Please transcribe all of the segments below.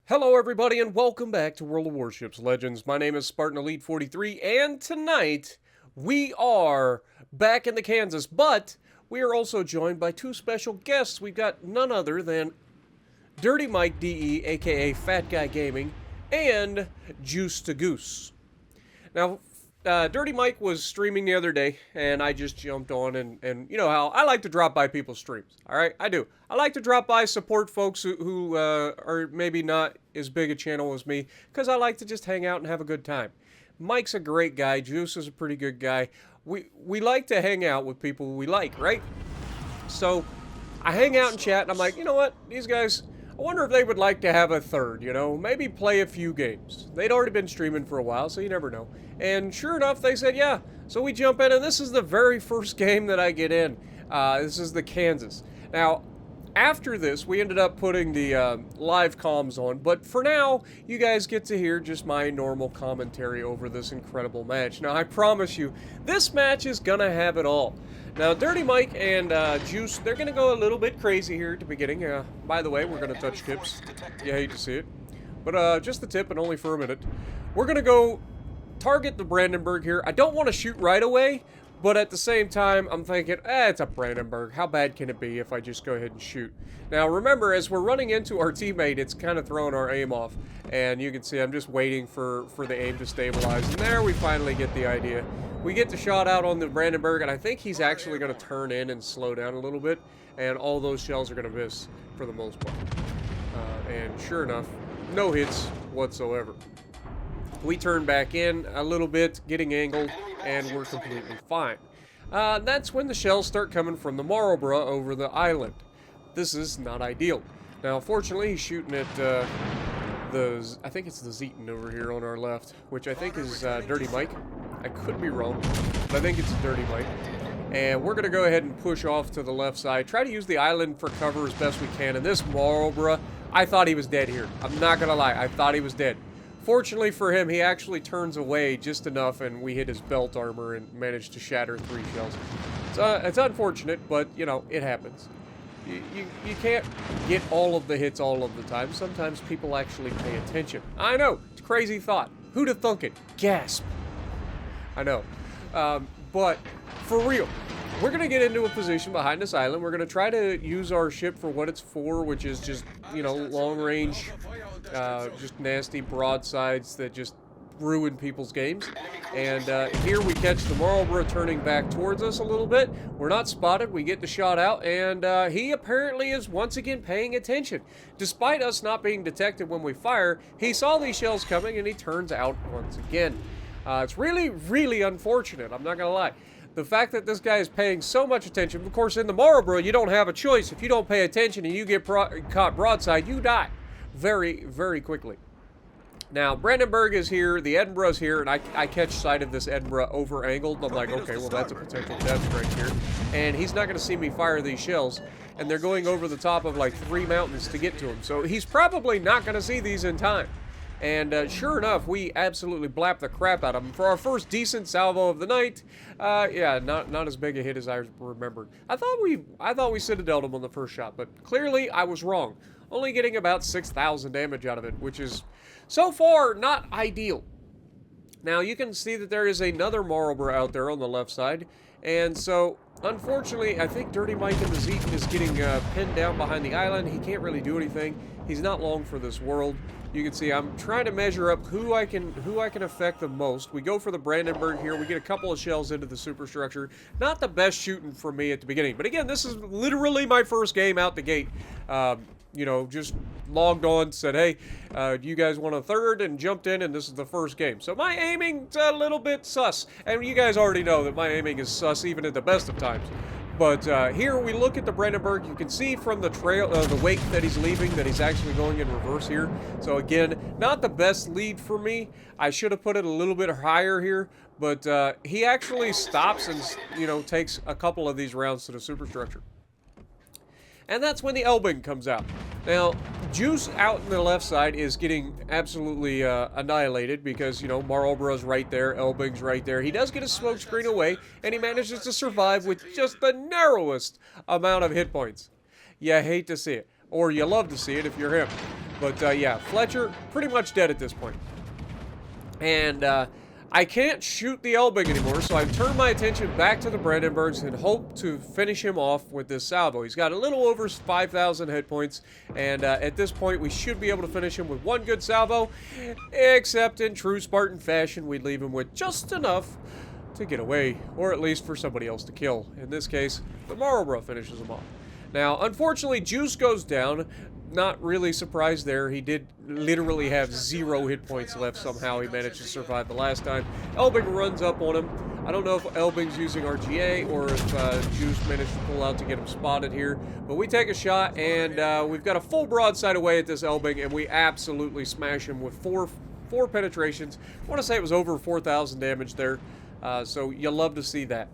Hello everybody and welcome back to World of Warships Legends. My name is Spartan Elite 43 and tonight we are back in the Kansas, but we are also joined by two special guests. We've got none other than Dirty Mike DE, aka Fat Guy Gaming, and Juice to Goose. Now, Dirty Mike was streaming the other day, and I just jumped on, and you know how I like to drop by people's streams, alright? I do. I like to drop by, support folks who are maybe not as big a channel as me, because I like to just hang out and have a good time. Mike's a great guy, Juice is a pretty good guy. We like to hang out with people we like, right? So, I hang out and chat, and I'm like, you know what, these guys, I wonder if they would like to have a third, you know, maybe play a few games. They'd already been streaming for a while, so you never know. And sure enough, they said, yeah. So we jump in, and this is the very first game that I get in. This is the Kansas. Now, after this, we ended up putting the live comms on, but for now, you guys get to hear just my normal commentary over this incredible match. Now, I promise you, this match is gonna have it all. Now, Dirty Mike and Juice, they're gonna go a little bit crazy here at the beginning. By the way, we're gonna touch tips. You hate to see it. But just the tip and only for a minute. We're gonna go target the Brandenburg here. I don't want to shoot right away, but at the same time, I'm thinking, it's a Brandenburg. How bad can it be if I just go ahead and shoot? Now, remember, as we're running into our teammate, it's kind of throwing our aim off. And you can see I'm just waiting for the aim to stabilize. And there we finally get the idea. We get the shot out on the Brandenburg, and I think he's actually going to turn in and slow down a little bit. And all those shells are going to miss for the most part. And sure enough, no hits whatsoever. We turn back in a little bit, getting angled, and we're completely fine. That's when the shells start coming from the Marlborough over the island. This is not ideal. Now, fortunately, he's shooting at I think it's the Zeton over here on our left, which I think is Dirty Mike. I could be wrong, but I think it's Dirty Mike. And we're going to go ahead and push off to the left side. Try to use the island for cover as best we can. And this Marlborough, I thought he was dead here. I'm not going to lie. I thought he was dead. Fortunately for him, he actually turns away just enough, and we hit his belt armor and managed to shatter 3 shells. It's unfortunate, but, you know, it happens. You can't get all of the hits all of the time. Sometimes people actually pay attention. I know, it's a crazy thought. Who'd have thunk it? Gasp. I know. But, for real, we're going to get into a position behind this island. We're going to try to use our ship for what it's for, which is just, you know, long range, just nasty broadsides that just ruin people's games. And here we catch the Marlborough turning back towards us a little bit. We're not spotted. We get the shot out, and he apparently is once again paying attention. Despite us not being detected when we fire, he saw these shells coming, and he turns out once again. It's really, really unfortunate. I'm not going to lie. The fact that this guy is paying so much attention, of course, in the Marlborough, you don't have a choice. If you don't pay attention and you get caught broadside, you die very, very quickly. Now, Brandenburg is here, the Edinburgh's here, and I catch sight of this Edinburgh over-angled. I'm like, okay, well, that's a potential death strike here. And he's not going to see me fire these shells, and they're going over the top of, like, 3 mountains to get to him. So he's probably not going to see these in time. And sure enough, we absolutely blapped the crap out of him. For our first decent salvo of the night, yeah, not as big a hit as I remembered. I thought we citadeled him on the first shot, but clearly I was wrong. Only getting about 6,000 damage out of it, which is, so far, not ideal. Now, you can see that there is another Marlborough out there on the left side, and so, unfortunately, I think Dirty Mike in the Zeton is getting pinned down behind the island. He can't really do anything. He's not long for this world. You can see I'm trying to measure up who I can affect the most. We go for the Brandenburg here. We get a couple of shells into the superstructure. Not the best shooting for me at the beginning. But again, this is literally my first game out the gate. You know, just logged on, said, hey, do you guys want a third? And jumped in, and this is the first game. So my aiming's a little bit sus. And you guys already know that my aiming is sus even at the best of times. But here we look at the Brandenburg. You can see from the trail, the wake that he's leaving, that he's actually going in reverse here. So again, not the best lead for me. I should have put it a little bit higher here, but he actually stops and, you know, takes a couple of these rounds to the superstructure. And that's when the Elbing comes out. Now, Juice out in the left side is getting absolutely annihilated because, you know, Marlborough's right there, Elbing's right there. He does get his smoke screen away, and he manages to survive with just the narrowest amount of hit points. You hate to see it, or you love to see it if you're him. But yeah, Fletcher pretty much dead at this point. And I can't shoot the Elbing anymore, so I've turned my attention back to the Brandenburgs and hope to finish him off with this salvo. He's got a little over 5,000 hit points, and at this point we should be able to finish him with one good salvo, except in true Spartan fashion, we'd leave him with just enough to get away, or at least for somebody else to kill. In this case, the Marlborough finishes him off. Now, unfortunately, Juice goes down. Not really surprised there. He did literally have 0 hit points left. Somehow he managed to survive the last time. Elbing runs up on him. I don't know if Elbing's using RGA or if Juice managed to pull out to get him spotted here. But we take a shot, and we've got a full broadside away at this Elbing, and we absolutely smash him with four penetrations. I want to say it was over 4,000 damage there. So you'll love to see that.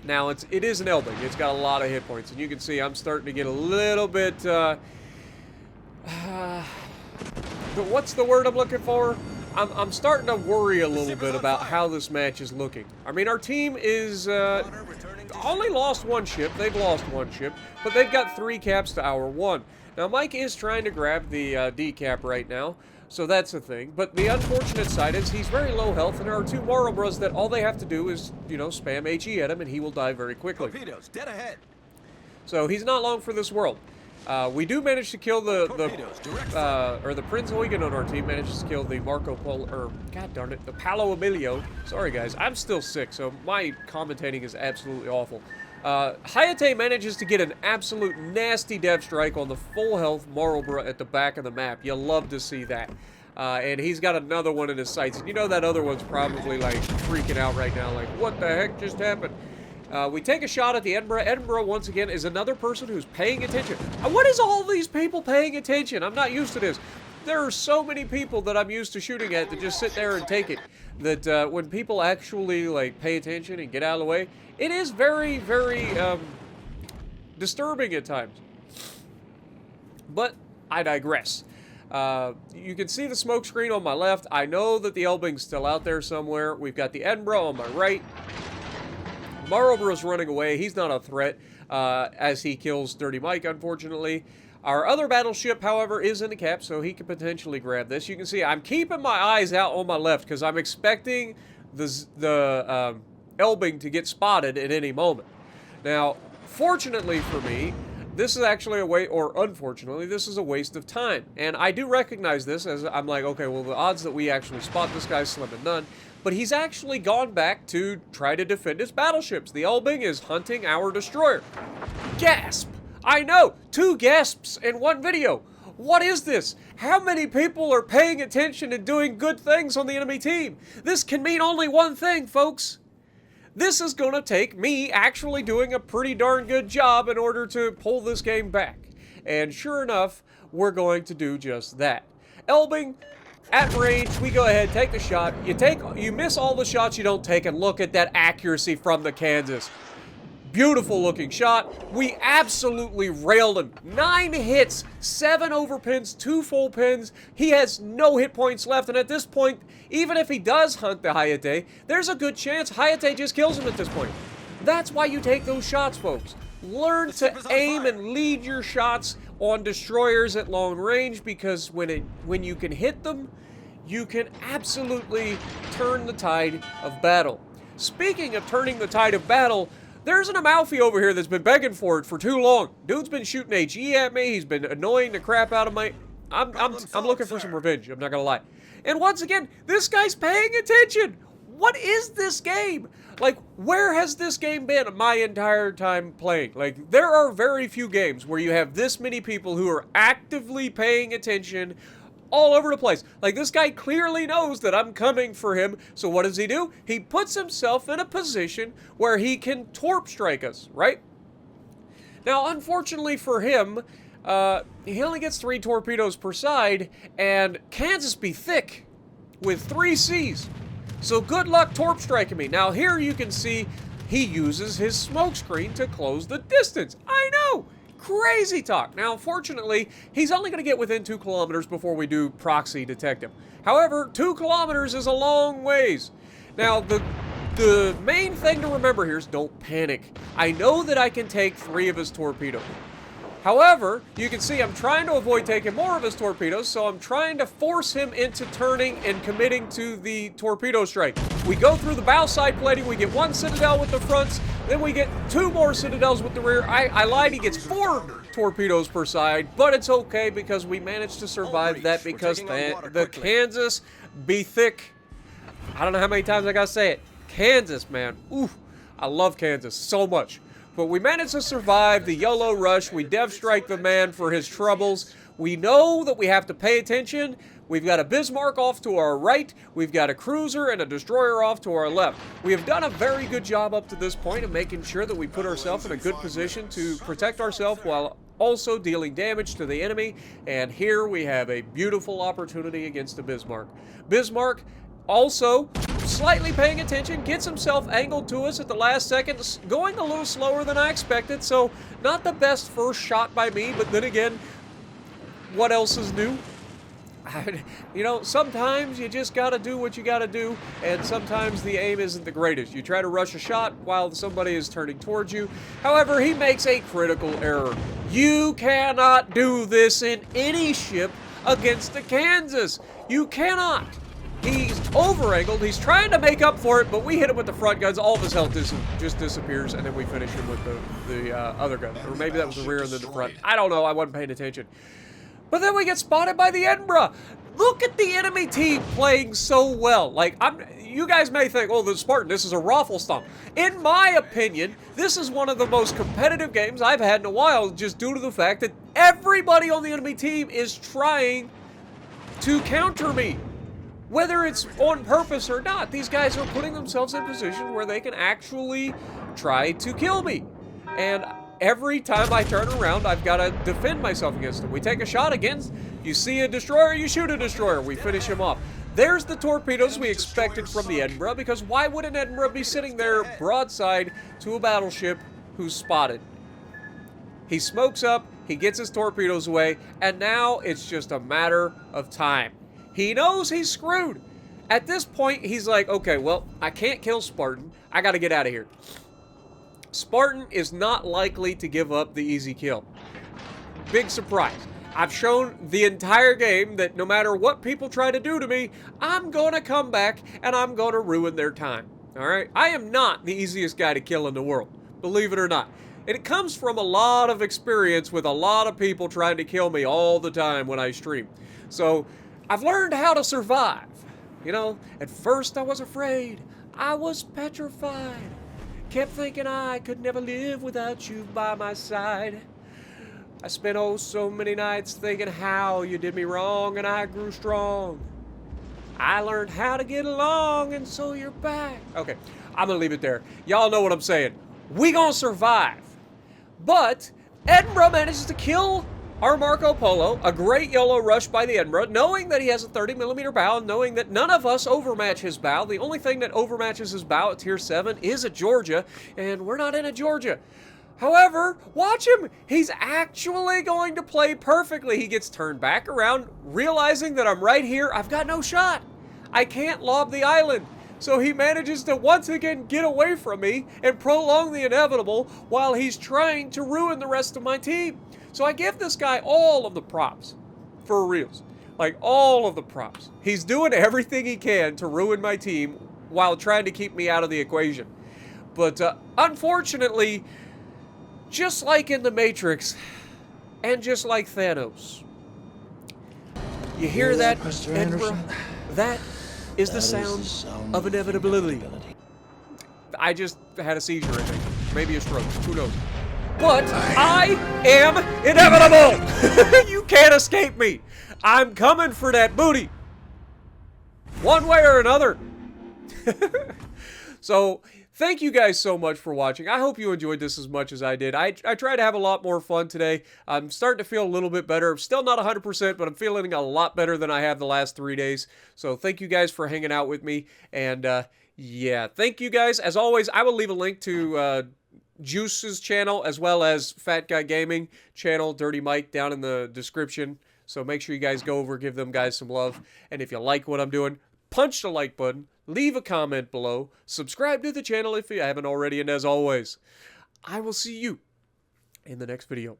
Now, it is an Elbing. It's got a lot of hit points, and you can see I'm starting to get a little bit, what's the word I'm looking for? I'm starting to worry a little bit about how this match is looking. I mean, our team is, only lost one ship. They've lost one ship, but they've got 3 caps to our 1. Now, Mike is trying to grab the D cap right now, so that's a thing. But the unfortunate side is he's very low health, and there are 2 Marlboroughs that all they have to do is, you know, spam HE at him, and he will die very quickly. Torpedoes, dead ahead. So he's not long for this world. We do manage to kill the Prince Eugen on our team manages to kill the Marco Polo, or god darn it, the Paolo Emilio. Sorry guys, I'm still sick, so my commentating is absolutely awful. Hayate manages to get an absolute nasty dev strike on the full health Marlborough at the back of the map. You'll love to see that. And he's got another one in his sights. And you know that other one's probably like freaking out right now, like, what the heck just happened? We take a shot at the Edinburgh. Edinburgh, once again, is another person who's paying attention. What is all these people paying attention? I'm not used to this. There are so many people that I'm used to shooting at that just sit there and take it. That when people actually, like, pay attention and get out of the way, it is very, very disturbing at times. But I digress. You can see the smoke screen on my left. I know that the Elbing's still out there somewhere. We've got the Edinburgh on my right. Marlborough's running away. He's not a threat as he kills Dirty Mike, unfortunately. Our other battleship, however, is in the cap, so he could potentially grab this. You can see I'm keeping my eyes out on my left because I'm expecting the Elbing to get spotted at any moment. Now, fortunately for me, this is actually unfortunately, this is a waste of time. And I do recognize this as I'm like, okay, well, the odds that we actually spot this guy's slim and none. But he's actually gone back to try to defend his battleships. The Elbing is hunting our destroyer. Gasp! I know! 2 gasps in one video. What is this? How many people are paying attention and doing good things on the enemy team? This can mean only one thing, folks. This is going to take me actually doing a pretty darn good job in order to pull this game back. And sure enough, we're going to do just that. Elbing, at range, we go ahead, take the shot. You miss all the shots you don't take, and look at that accuracy from the Kansas. Beautiful looking shot. We absolutely railed him. 9 hits, 7 overpins, 2 full pins. He has no hit points left, and at this point, even if he does hunt the Hayate, there's a good chance Hayate just kills him at this point. That's why you take those shots, folks. Learn to aim and lead your shots on destroyers at long range, because when you can hit them, you can absolutely turn the tide of battle. Speaking of turning the tide of battle, there's an Amalfi over here that's been begging for it for too long. Dude's been shooting HE at me. He's been annoying the crap out of my... I'm looking for some revenge. I'm not gonna lie. And once again, this guy's paying attention. What is this game? Like, where has this game been my entire time playing? Like, there are very few games where you have this many people who are actively paying attention all over the place. Like, this guy clearly knows that I'm coming for him, so what does he do? He puts himself in a position where he can torp strike us, right? Now, unfortunately for him, he only gets 3 torpedoes per side, and Kansas be thick with 3 Cs. So good luck torp striking me. Now, here you can see he uses his smoke screen to close the distance. I know! Crazy talk. Now, unfortunately, he's only going to get within 2 kilometers before we do proxy detect him. However, 2 kilometers is a long ways. Now, the main thing to remember here is don't panic. I know that I can take 3 of his torpedoes. However, you can see I'm trying to avoid taking more of his torpedoes, so I'm trying to force him into turning and committing to the torpedo strike. We go through the bow side plating, we get 1 citadel with the fronts, then we get 2 more citadels with the rear. I lied, he gets 4 torpedoes per side, but it's okay because we managed to survive that because the Kansas be thick. I don't know how many times I gotta say it. Kansas, man. Ooh, I love Kansas so much. But we managed to survive the YOLO rush. We dev strike the man for his troubles. We know that we have to pay attention. We've got a Bismarck off to our right. We've got a cruiser and a destroyer off to our left. We have done a very good job up to this point of making sure that we put ourselves in a good position to protect ourselves while also dealing damage to the enemy. And here we have a beautiful opportunity against the Bismarck. Bismarck also slightly paying attention, gets himself angled to us at the last second, going a little slower than I expected, so not the best first shot by me, but then again, what else is new? You know, sometimes you just gotta do what you gotta do, and sometimes the aim isn't the greatest. You try to rush a shot while somebody is turning towards you. However, he makes a critical error. You cannot do this in any ship against the Kansas. You cannot. He's over-angled, he's trying to make up for it, but we hit him with the front guns, all of his health just disappears, and then we finish him with the other gun. Or maybe that was the rear and then the front. I don't know, I wasn't paying attention. But then we get spotted by the Edinburgh. Look at the enemy team playing so well. Like, you guys may think, oh, the Spartan, this is a raffle stomp. In my opinion, this is one of the most competitive games I've had in a while, just due to the fact that everybody on the enemy team is trying to counter me. Whether it's on purpose or not, these guys are putting themselves in a position where they can actually try to kill me. And every time I turn around, I've got to defend myself against them. We take a shot against, you see a destroyer, you shoot a destroyer, we finish him off. There's the torpedoes we expected from the Edinburgh, because why would an Edinburgh be sitting there broadside to a battleship who's spotted? He smokes up, he gets his torpedoes away, and now it's just a matter of time. He knows he's screwed. At this point, he's like, okay, well, I can't kill Spartan. I got to get out of here. Spartan is not likely to give up the easy kill. Big surprise. I've shown the entire game that no matter what people try to do to me, I'm going to come back and I'm going to ruin their time. All right? I am not the easiest guy to kill in the world, believe it or not. And it comes from a lot of experience with a lot of people trying to kill me all the time when I stream. So I've learned how to survive. You know, at first I was afraid. I was petrified. Kept thinking I could never live without you by my side. I spent oh so many nights thinking how you did me wrong, and I grew strong. I learned how to get along, and so you're back. Okay, I'm gonna leave it there. Y'all know what I'm saying. We gonna survive. But Edinburgh manages to kill our Marco Polo, a great YOLO rush by the Edinburgh, knowing that he has a 30mm bow, knowing that none of us overmatch his bow. The only thing that overmatches his bow at Tier 7 is a Georgia, and we're not in a Georgia. However, watch him. He's actually going to play perfectly. He gets turned back around, realizing that I'm right here. I've got no shot. I can't lob the island. So he manages to once again get away from me and prolong the inevitable while he's trying to ruin the rest of my team. So I give this guy all of the props, for reals. Like, all of the props. He's doing everything he can to ruin my team while trying to keep me out of the equation. But unfortunately, just like in the Matrix, and just like Thanos, you hear that, Edinburgh? That is the sound of inevitability. I just had a seizure, I think. Maybe a stroke. Who knows? But I am inevitable! You can't escape me! I'm coming for that booty! One way or another! So, thank you guys so much for watching. I hope you enjoyed this as much as I did. I tried to have a lot more fun today. I'm starting to feel a little bit better. I'm still not 100%, but I'm feeling a lot better than I have the last 3 days. So, thank you guys for hanging out with me. And, yeah, thank you guys. As always, I will leave a link to Juice's channel, as well as Fat Guy Gaming channel, Dirty Mike, down in the description. So make sure you guys go over, give them guys some love. And if you like what I'm doing, punch the like button, leave a comment below, subscribe to the channel if you haven't already, and as always, I will see you in the next video.